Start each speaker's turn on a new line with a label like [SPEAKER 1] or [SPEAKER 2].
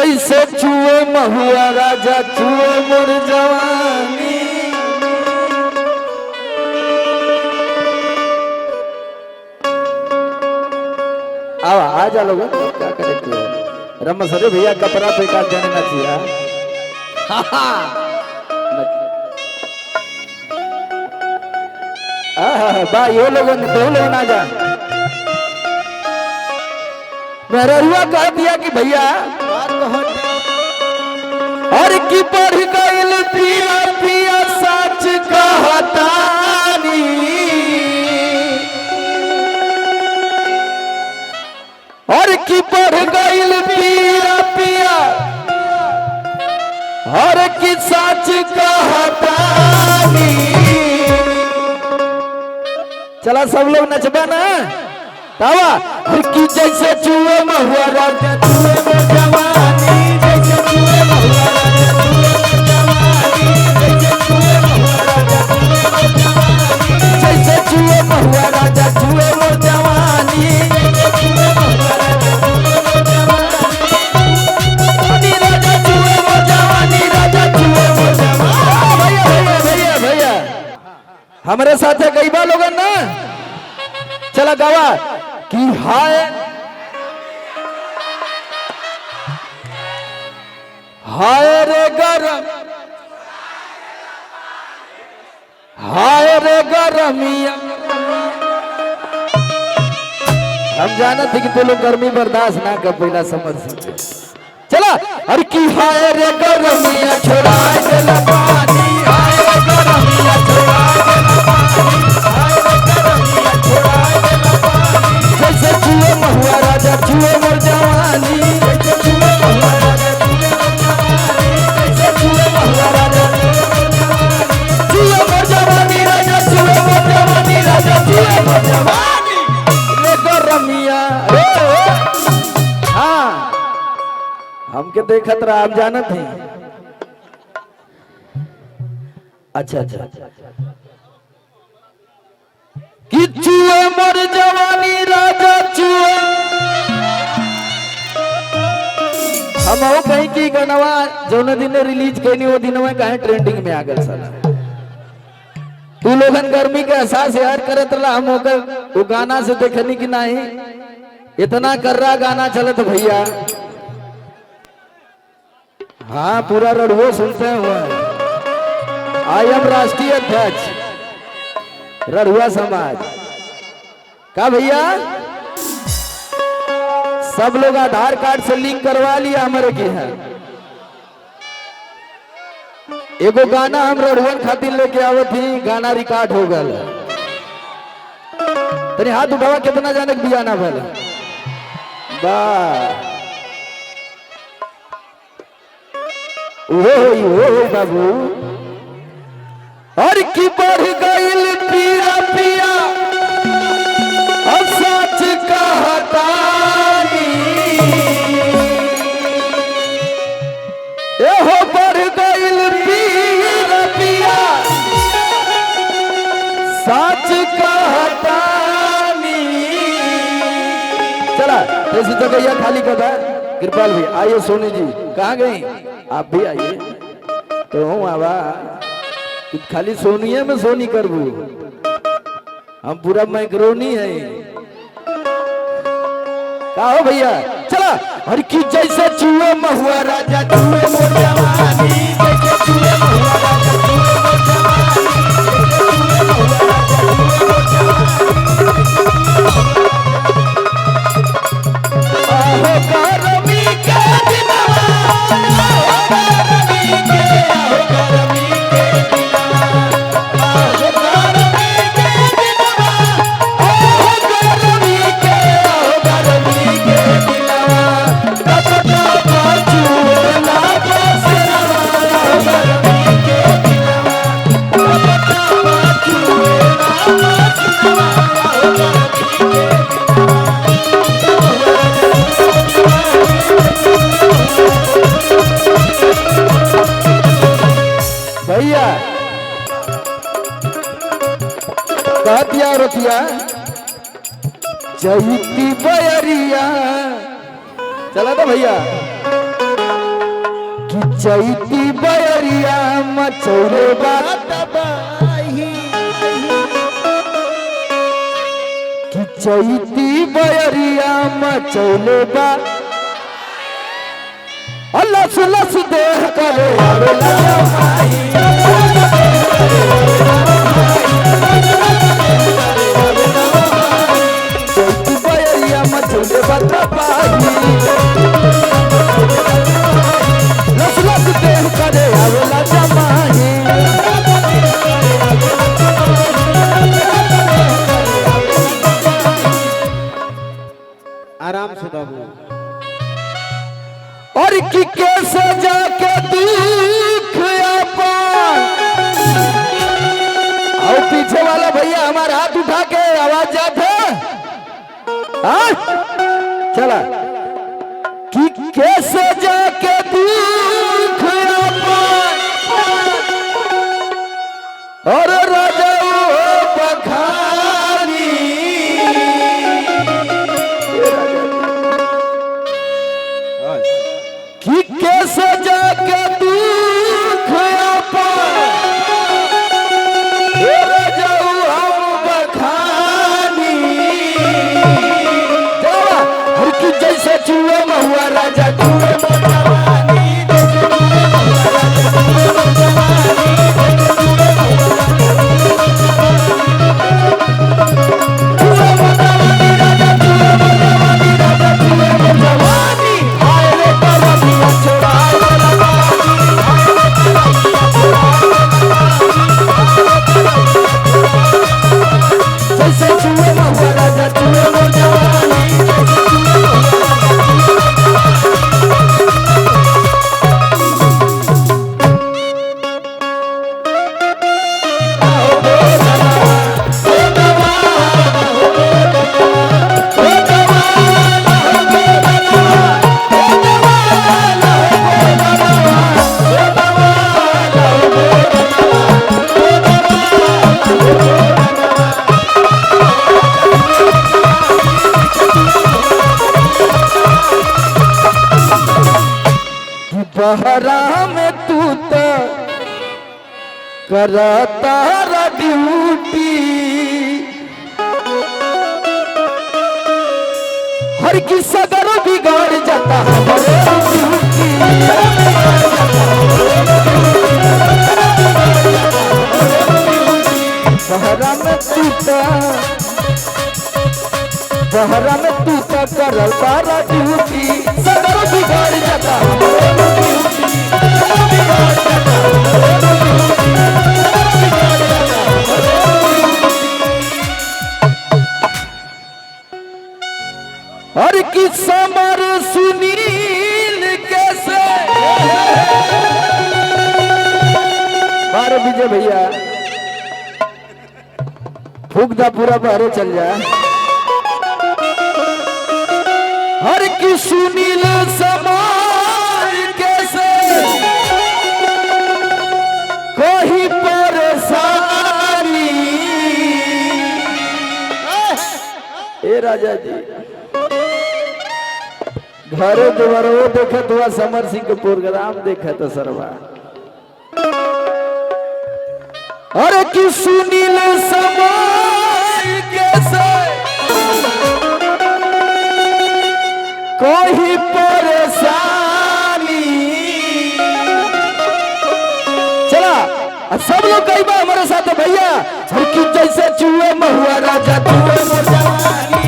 [SPEAKER 1] जैसे चुए महुआ राजा चुए मोर जवानी। आवा आ जा लोग क्या करे तू रम सरे भैया कपड़ा पे काट जाने ना चाहिए। बा ये लोगों ने दो लोग ना जा मेरा हुआ कह दिया कि भैया और की पढ़ गइल पिया पिया सच कहतानी। और की पढ़ गइल पिया पिया और की सच कहतानी। चला सब लोग नचबा ना तावा की जैसे चुए महुआ राजा चुए मोर जवानी। जैसे चुए महुआ राजा चुए मोर जवानी। जैसे चुए महुआ राजा चुए मोर जवानी। राजा चुए मोर जवानी राजा चुए मोर जवानी। भैया भैया भैया भैया हमारे साथ कई बार लोग ना चला गावा कि हाय हाय रे गरम हाय रे गरमिया। हम जाना थे कि तो लोग गर्मी बर्दाश्त ना कर पहला समझ से चला। अरे की हाय रे गरमिया छोड़ा देला पानी। हाय रे गरमिया छोड़ा देला पानी। हाय रे गरमिया छोड़ा देला पानी। जैसे चुए महुआ राजा चुए मोर जवानी। जैसे चुए महुआ राजा चुए मोर जवानी। जैसे चुए महुआ राजा चुए मोर जवानी। राजा चुए मोर जवानी। राजा चुए मोर जवानी। रे गरमिया हाँ हमके देखत रहा आप जानत हैं। अच्छा अच्छा कि चुए मोर जवानी राजा चुए। हम हो कहीं की गनवा जौन दिन रिलीज कैनी वो दिन में कहीं ट्रेंडिंग में आ गए साला। तू लोगन गर्मी के एहसास यार करत रहा हम होकर वो गाना से देखनी कि नहीं इतना कर रहा गाना चलत भैया। हाँ पूरा रड़ुओ सुनते हुए आई एम राष्ट्रीय अध्यक्ष रड़ुआ समाज का भैया सब लोग आधार कार्ड से लिंक करवा लिया हमारे की है। एगो गाना हम रड़ुअन खातिर लेके आवत थी गाना रिकॉर्ड हो गया। तेरे हाथ उठावा कितना जाने के बिया ना भले बा ओ बाबू। और की बढ़ गइल पिया पिया और सच कहतानी। एहो बढ़ गइल पिया पिया सच कहतानी। चला ऐसी जगह खाली कर कृपाल भाई आइए सोनी जी कहाँ गई आप भी आइए तो हूँ आवा खाली सोनिए में सोनी करबू हम पूरा मैक्रोनी है का हो भैया। चला और की जैसे चुए महुआ राजा चुए मोर जवानी। जैसे चुए महुआ राजा चुए मोर जवानी। आहो गरमी के दिनवा आहो गरमी के आहो गरमी के दिनवा आहो गरमी के दिनवा आहो गरमी के आहो गरमी के दिनवा तब तब चुए ना पसीना आहो गरमी के दिनवा तब तब चुए ना पसीना आहो गरमी के दिनवा। भैया कहतिया रोतिया चैती बयरिया चला था भैया कि चैती बयरिया मचौरे बात बाही कि चैती बयरिया मचौले बा लस लस देह करे आवेला जमाई चैती बयरिया मचौले बात बाही लस लस देह करे आवेला जमाई
[SPEAKER 2] आराम से बाबू।
[SPEAKER 1] और कि कैसे जाके दुख अपन और पीछे वाला भैया हमारा हाथ उठा के आवाज जाते चला कि कैसे जाके दुख अपन और राजा बखानी कि कैसे जाके दुख जाऊ हम बखानी हर की जैसे चूहे महुआ राजा चूहे बहरा में तू तो करता ड्यूटी हर की सगर बिगाड़ जाता हमारे ड्यूटी बहरा में तू तो करता ड्यूटी सगर बिगाड़ जाता हर की समर सुनील कैसे बारे विजय भैया फूक दा पूरा बाहरे चल जाए हर की सुनील समर कैसे कोई परेशानी ए राजा जी घरे दोबारा वो देखे तो समर सिंह के प्रोग्राम देखे तो सरवा अरे कि सुनील समाज कैसे कोई परेशानी चला सब लोग कई बार हमारे साथ भैया हर की जैसे चूहे महुआ राजा चूहे